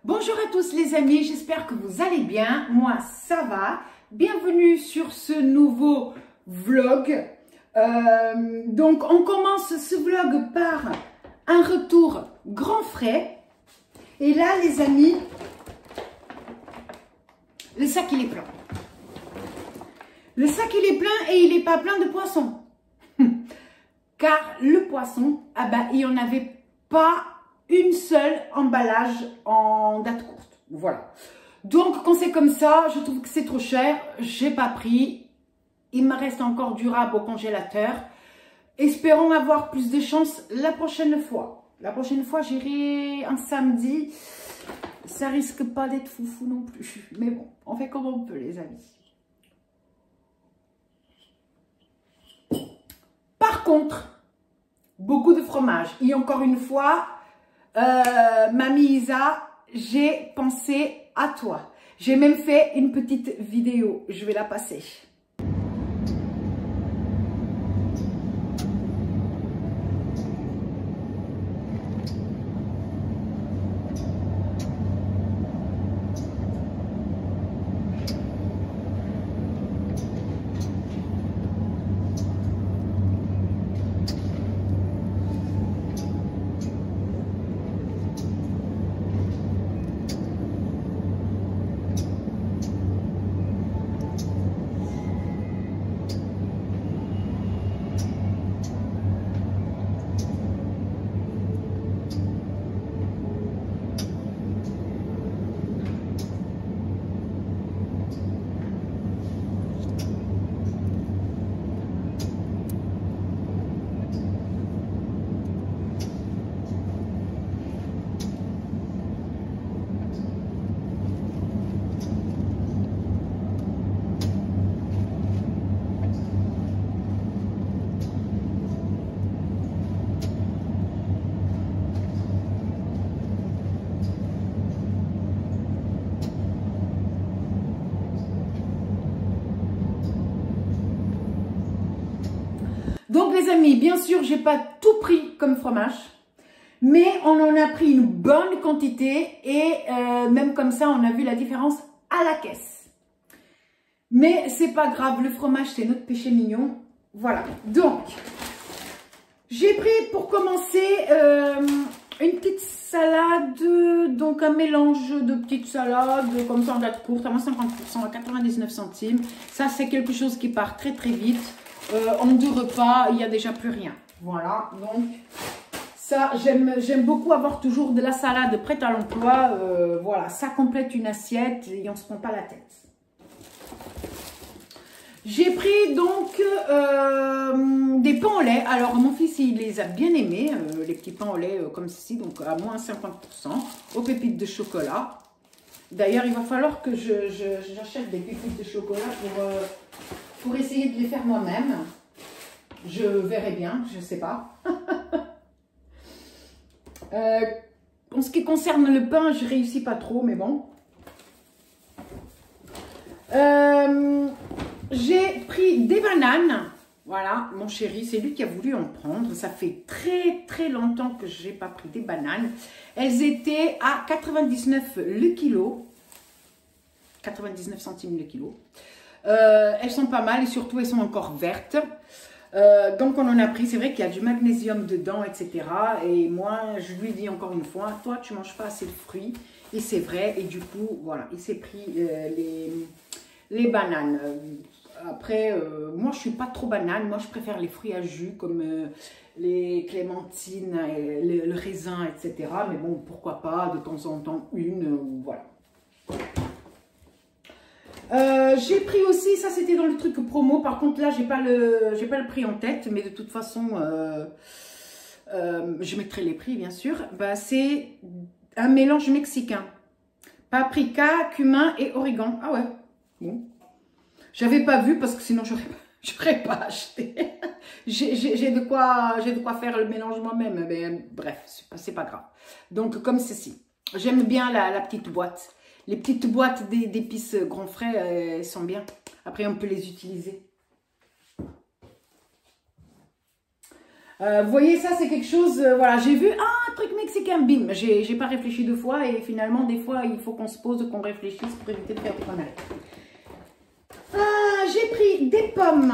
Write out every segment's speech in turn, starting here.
Bonjour à tous les amis, j'espère que vous allez bien. Moi, ça va. Bienvenue sur ce nouveau vlog. Donc, on commence ce vlog par un retour grand frais. Et là, les amis, le sac, il est plein. Le sac, il est plein et il n'est pas plein de poissons. Car le poisson, il n'y en avait pas une seule emballage en date courte. Voilà. Donc, quand c'est comme ça, je trouve que c'est trop cher. J'ai pas pris. Il me reste encore du rab au congélateur. Espérons avoir plus de chance la prochaine fois. La prochaine fois, j'irai un samedi. Ça risque pas d'être foufou non plus. Mais bon, on fait comme on peut, les amis. Par contre, beaucoup de fromage. Et encore une fois, Mamie Isa, j'ai pensé à toi. J'ai même fait une petite vidéo. Je vais la passer. Donc les amis, bien sûr, j'ai pas tout pris comme fromage, mais on en a pris une bonne quantité et même comme ça, on a vu la différence à la caisse. Mais c'est pas grave, le fromage, c'est notre péché mignon. Voilà, donc, j'ai pris pour commencer une petite salade, donc un mélange de petites salades, comme ça en date courte, à moins 50%, à 99 centimes. Ça, c'est quelque chose qui part très très vite. En 2 repas, il n'y a déjà plus rien. Voilà, donc ça, j'aime beaucoup avoir toujours de la salade prête à l'emploi. Voilà, ça complète une assiette et on ne se prend pas la tête. J'ai pris donc des pains au lait. Alors, mon fils, il les a bien aimés, les petits pains au lait comme ceci, donc à moins 50%, aux pépites de chocolat. D'ailleurs, il va falloir que j'achète des pépites de chocolat pour essayer de les faire moi-même. Je verrai bien, je ne sais pas. En ce qui concerne le pain, je ne réussis pas trop, mais bon. J'ai pris des bananes. Voilà, mon chéri, c'est lui qui a voulu en prendre. Ça fait très très longtemps que je n'ai pas pris des bananes. Elles étaient à 99 le kilo. 99 centimes le kilo. Elles sont pas mal et surtout elles sont encore vertes. Donc on en a pris, c'est vrai qu'il y a du magnésium dedans, etc. Et moi, je lui dis encore une fois, toi tu manges pas assez de fruits. Et c'est vrai, et du coup, voilà, il s'est pris les bananes. Après, moi je suis pas trop banane, moi je préfère les fruits à jus comme les clémentines, le raisin, etc. Mais bon, pourquoi pas, de temps en temps une, voilà. J'ai pris aussi, ça c'était dans le truc promo, par contre là j'ai pas le prix en tête, mais de toute façon je mettrai les prix bien sûr. C'est un mélange mexicain, paprika, cumin et origan. Ah ouais, bon, j'avais pas vu parce que sinon j'aurais pas acheté. j'ai de quoi faire le mélange moi-même, mais bref, c'est pas grave. Donc comme ceci, j'aime bien la petite boîte. Les petites boîtes d'épices grand frais, elles sont bien. Après, on peut les utiliser. Vous voyez, ça c'est quelque chose, voilà, j'ai vu un truc mexicain, bim, j'ai pas réfléchi deux fois et finalement des fois il faut qu'on se pose, qu'on réfléchisse pour éviter de faire des conneries. J'ai pris des pommes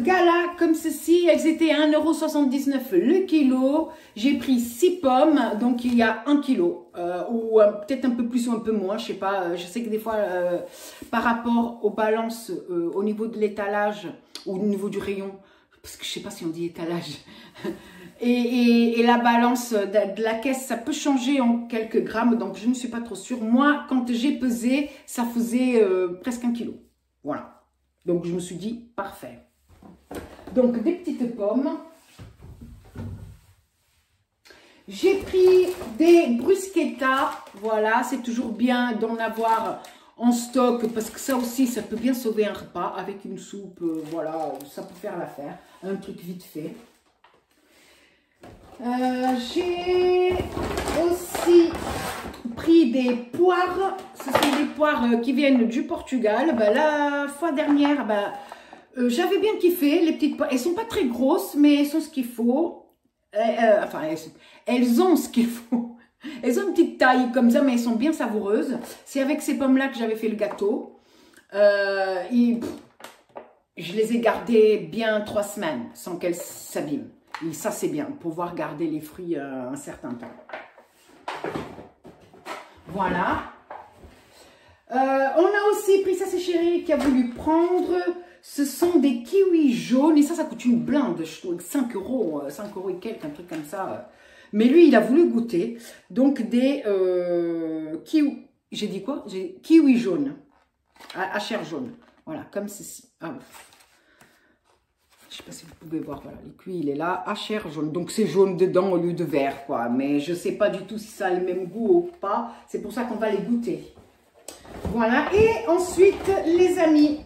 Gala comme ceci, elles étaient à 1,79 € le kilo. J'ai pris 6 pommes, donc il y a 1 kilo, ou peut-être un peu plus ou un peu moins, je sais pas. Je sais que des fois, par rapport aux balances, au niveau de l'étalage, ou au niveau du rayon, parce que je sais pas si on dit étalage, et la balance de la caisse, ça peut changer en quelques grammes, donc je ne suis pas trop sûre. Moi, quand j'ai pesé, ça faisait presque 1 kilo. Voilà. Donc, je me suis dit, parfait. Donc, des petites pommes. J'ai pris des bruschettas. Voilà, c'est toujours bien d'en avoir en stock parce que ça aussi, ça peut bien sauver un repas avec une soupe. Voilà, ça peut faire l'affaire. Un truc vite fait. J'ai aussi pris des poires. Ce sont des poires qui viennent du Portugal. Ben, la fois dernière, j'avais bien kiffé les petites poires. Elles sont pas très grosses, mais elles sont ce qu'il faut. Enfin, elles ont ce qu'il faut. Elles ont une petite taille comme ça, mais elles sont bien savoureuses. C'est avec ces pommes-là que j'avais fait le gâteau. Je les ai gardées bien 3 semaines sans qu'elles s'abîment. Et ça, c'est bien, pouvoir garder les fruits un certain temps. Voilà. On a aussi pris, ça c'est Chéri qui a voulu prendre, ce sont des kiwis jaunes. Et ça coûte une blinde, je trouve, 5 €, 5 € et quelques, un truc comme ça. Mais lui, il a voulu goûter. Donc des kiwis, j'ai dit quoi? J'ai kiwis jaunes, à chair jaune. Voilà, comme ceci. Ah, je ne sais pas si vous pouvez voir, voilà, le kiwi, il est là, à chair jaune. Donc, c'est jaune dedans au lieu de vert, quoi. Mais je ne sais pas du tout si ça a le même goût ou pas. C'est pour ça qu'on va les goûter. Voilà. Et ensuite, les amis.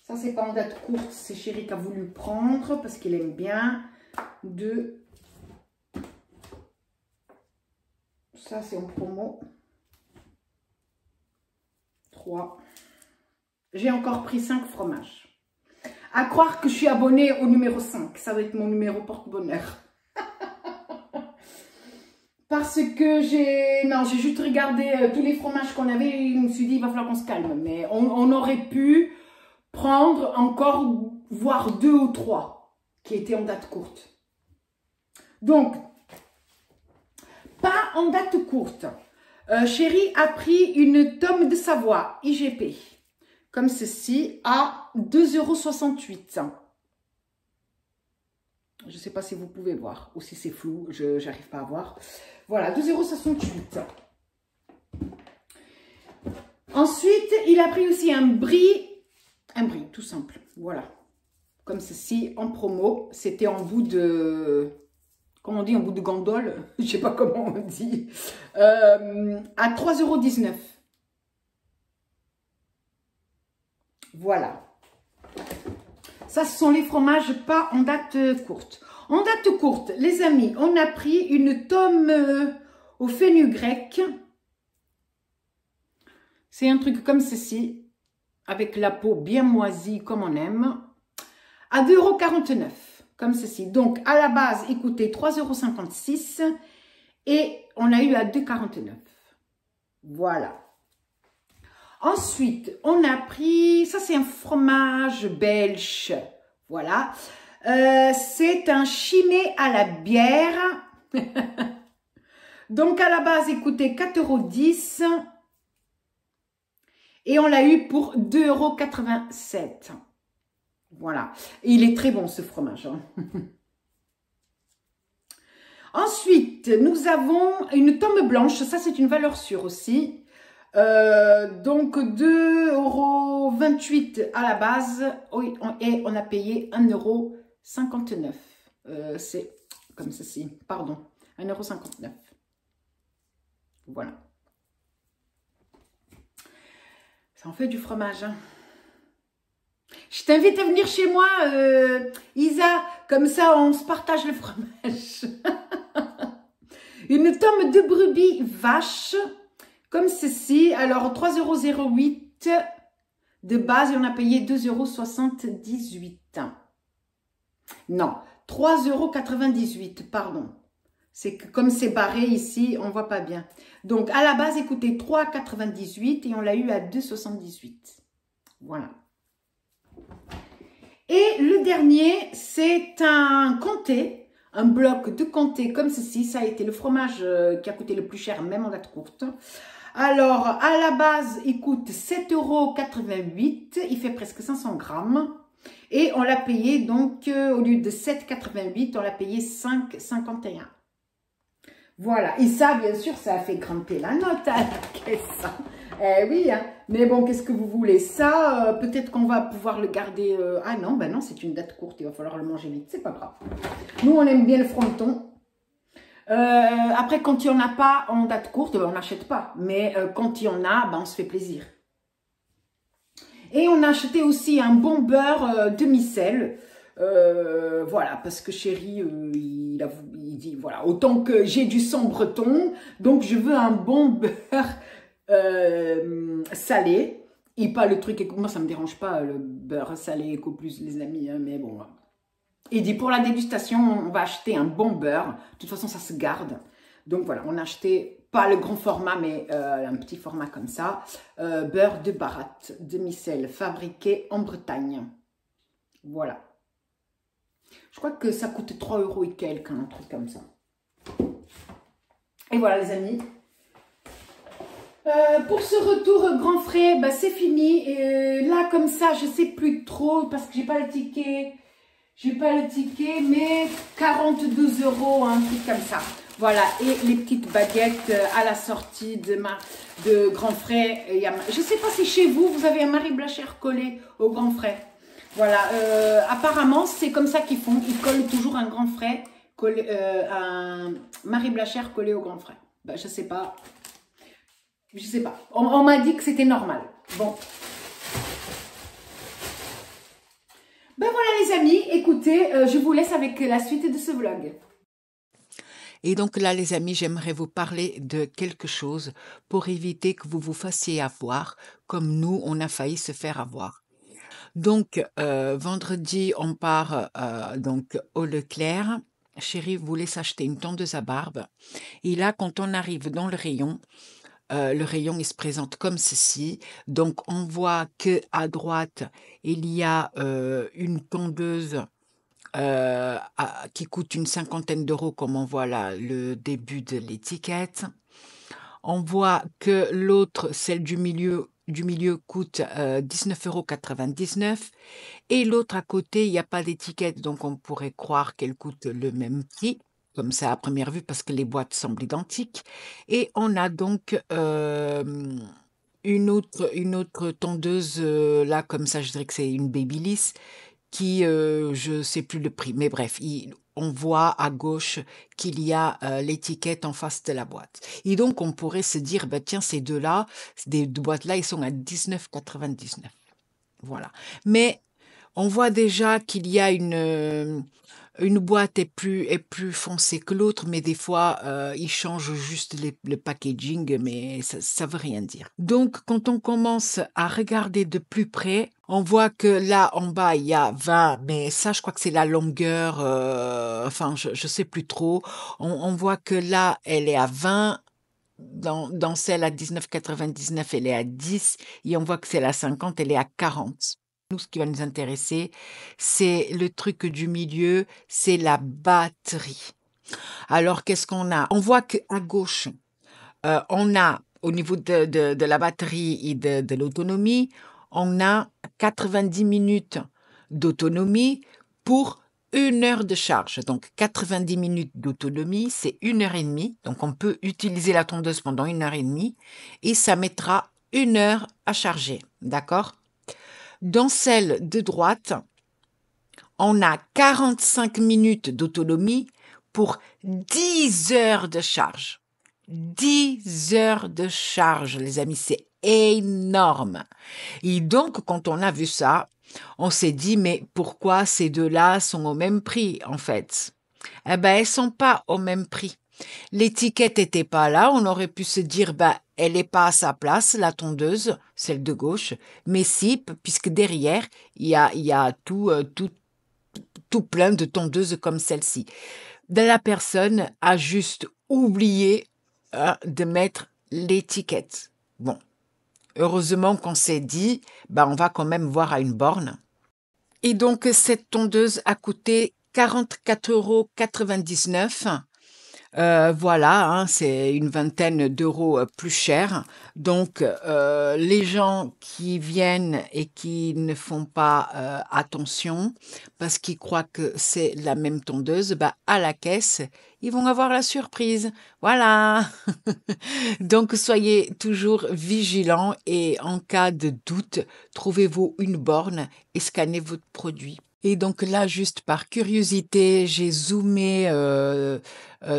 Ça, c'est pas en date courte. C'est Chéri qui a voulu prendre parce qu'il aime bien. Ça, c'est en promo. 3. J'ai encore pris 5 fromages. À croire que je suis abonnée au numéro 5. Ça va être mon numéro porte-bonheur. Parce que j'ai juste regardé tous les fromages qu'on avait et je me suis dit, il va falloir qu'on se calme. Mais on aurait pu prendre encore, voire 2 ou 3 qui étaient en date courte. Donc, pas en date courte. Chéri a pris une tome de Savoie, IGP. Comme ceci, à 2,68 €. Je ne sais pas si vous pouvez voir, ou si c'est flou, je n'arrive pas à voir. Voilà, 2,68 €. Ensuite, il a pris aussi un brie, tout simple, voilà. Comme ceci, en promo, c'était en bout de... Comment on dit, en bout de gondole? Je ne sais pas comment on dit. À 3,19 €. Voilà. Ça, ce sont les fromages pas en date courte. En date courte, les amis, on a pris une tome au fenugrec. C'est un truc comme ceci, avec la peau bien moisie comme on aime, à 2,49 €, comme ceci. Donc, à la base, il coûtait 3,56 € et on a eu à 2,49 €. Voilà. Ensuite, on a pris, ça c'est un fromage belge, voilà. C'est un chimay à la bière. Donc, à la base, il coûtait 4,10 € et on l'a eu pour 2,87 €. Voilà. Et il est très bon, ce fromage. Hein. Ensuite, nous avons une tome blanche. Ça, c'est une valeur sûre aussi. Donc 2,28 € à la base et on a payé 1,59 €. C'est comme ceci, pardon, 1,59 €. Voilà. Ça en fait du fromage. Hein. Je t'invite à venir chez moi, Isa, comme ça on se partage le fromage. Une tome de brebis vache. Comme ceci, alors 3,08 € de base et on a payé 2,78 €. Non, 3,98 €, pardon. C'est que comme c'est barré ici, on voit pas bien. Donc, à la base, écoutez, 3,98 € et on l'a eu à 2,78 €. Voilà. Et le dernier, c'est un comté, un bloc de comté comme ceci. Ça a été le fromage qui a coûté le plus cher, même en date courte. Alors, à la base, il coûte 7,88 €. Il fait presque 500 grammes. Et on l'a payé, donc, au lieu de 7,88 €, on l'a payé 5,51 €. Voilà. Et ça, bien sûr, ça a fait grimper la note à la caisse. Eh oui, hein. Mais bon, qu'est-ce que vous voulez? Ça, peut-être qu'on va pouvoir le garder... Ah non, ben non, c'est une date courte, il va falloir le manger vite, c'est pas grave. Nous, on aime bien le fronton. Après, quand il n'y en a pas en date courte, ben, on n'achète pas. Mais quand il y en a, ben, on se fait plaisir. Et on a acheté aussi un bon beurre demi-sel. Voilà, parce que chéri, il dit, voilà, autant que j'ai du sang breton, donc je veux un bon beurre salé. Et pas le truc, moi ça me dérange pas le beurre salé qu'au plus les amis, hein, mais bon. Il dit pour la dégustation, on va acheter un bon beurre. De toute façon, ça se garde. Donc voilà, on a acheté pas le grand format, mais un petit format comme ça. Beurre de Baratte, demi-sel, fabriqué en Bretagne. Voilà. Je crois que ça coûte 3 € et quelques, un truc comme ça. Et voilà les amis. Pour ce retour grand frais, bah, c'est fini. Et là, comme ça, je sais plus trop parce que j'ai pas le ticket. J'ai pas le ticket, mais 42 €, un truc comme ça. Voilà, et les petites baguettes à la sortie de Grand Frais. Je sais pas si chez vous, vous avez un Marie Blachère collé au Grand Frais. Voilà, apparemment, c'est comme ça qu'ils font. Ils collent toujours un Grand Frais, un Marie Blachère collé au Grand Frais. Ben, je sais pas. Je sais pas. On m'a dit que c'était normal. Bon. Ben voilà les amis, écoutez, je vous laisse avec la suite de ce vlog. Et donc là, les amis, j'aimerais vous parler de quelque chose pour éviter que vous vous fassiez avoir, comme nous, on a failli se faire avoir. Donc, vendredi, on part donc au Leclerc. Chérie voulait s'acheter une tondeuse à barbe. Et là, quand on arrive dans le rayon, il se présente comme ceci. Donc, on voit que à droite, il y a une tondeuse qui coûte une 50aine d'euros, comme on voit là le début de l'étiquette. On voit que l'autre, celle du milieu coûte 19,99 € et l'autre à côté, il n'y a pas d'étiquette, donc on pourrait croire qu'elle coûte le même prix, comme ça à première vue, parce que les boîtes semblent identiques. Et on a donc une autre tondeuse, là, comme ça, je dirais que c'est une Babyliss, qui, je ne sais plus le prix, mais bref, on voit à gauche qu'il y a l'étiquette en face de la boîte. Et donc, on pourrait se dire, bah, tiens, ces deux-là, ces deux boîtes-là, ils sont à 19,99 €. Voilà. Mais on voit déjà qu'il y a une boîte est plus foncée que l'autre, mais des fois, ils changent juste le packaging, mais ça veut rien dire. Donc, quand on commence à regarder de plus près, on voit que là, en bas, il y a 20, mais ça, je crois que c'est la longueur, enfin, je sais plus trop. On voit que là, elle est à 20. Dans celle à 19,99, elle est à 10, et on voit que celle à 50, elle est à 40. Nous, ce qui va nous intéresser, c'est le truc du milieu, c'est la batterie. Alors, qu'est-ce qu'on a? On voit qu'à gauche, on a, au niveau de la batterie et de l'autonomie, on a 90 minutes d'autonomie pour 1 heure de charge. Donc, 90 minutes d'autonomie, c'est 1h30. Donc, on peut utiliser la tondeuse pendant 1h30 et ça mettra 1 heure à charger. D'accord? Dans celle de droite, on a 45 minutes d'autonomie pour 10 heures de charge. 10 heures de charge, les amis, c'est énorme. Et donc, quand on a vu ça, on s'est dit, mais pourquoi ces deux-là sont au même prix, en fait? Eh ben, elles sont pas au même prix. L'étiquette n'était pas là, on aurait pu se dire, bah, elle n'est pas à sa place, la tondeuse, celle de gauche, mais si, puisque derrière, il y a tout plein de tondeuses comme celle-ci. La personne a juste oublié de mettre l'étiquette. Bon, heureusement qu'on s'est dit, on va quand même voir à une borne. Et donc, cette tondeuse a coûté 44,99 €. Voilà, hein, c'est une vingtaine d'euros plus cher. Donc, les gens qui viennent et qui ne font pas attention parce qu'ils croient que c'est la même tondeuse, à la caisse, ils vont avoir la surprise. Voilà. Donc, soyez toujours vigilants et en cas de doute, trouvez-vous une borne et scannez votre produit. Et donc là, juste par curiosité, j'ai zoomé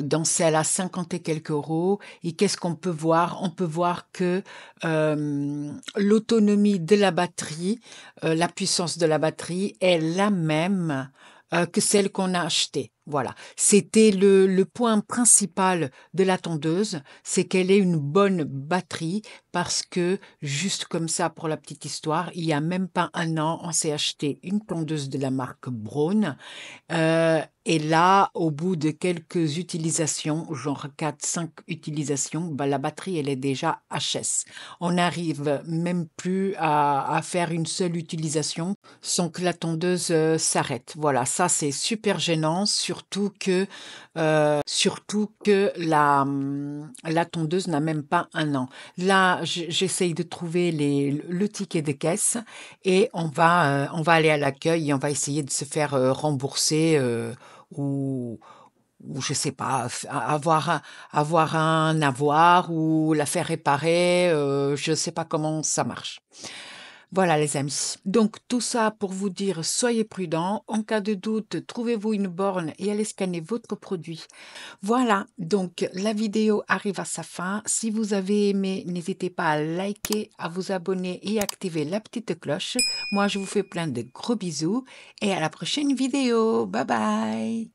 dans celle à 50 et quelques euros. Et qu'est-ce qu'on peut voir? On peut voir que l'autonomie de la batterie, la puissance de la batterie est la même que celle qu'on a achetée. Voilà, c'était le point principal de la tondeuse, c'est qu'elle ait une bonne batterie parce que, juste comme ça pour la petite histoire, il y a même pas un an, on s'est acheté une tondeuse de la marque Braun. Et là, au bout de quelques utilisations, genre 4-5 utilisations, la batterie, elle est déjà HS. On n'arrive même plus à faire une seule utilisation sans que la tondeuse s'arrête. Voilà, ça c'est super gênant, surtout que la tondeuse n'a même pas un an. Là, j'essaye de trouver le ticket de caisse et on va aller à l'accueil et on va essayer de se faire rembourser ou je sais pas, avoir un avoir ou la faire réparer, je sais pas comment ça marche. Voilà les amis. Donc tout ça pour vous dire, soyez prudents. En cas de doute, trouvez-vous une borne et allez scanner votre produit. Voilà, donc la vidéo arrive à sa fin. Si vous avez aimé, n'hésitez pas à liker, à vous abonner et activer la petite cloche. Moi, je vous fais plein de gros bisous et à la prochaine vidéo. Bye bye.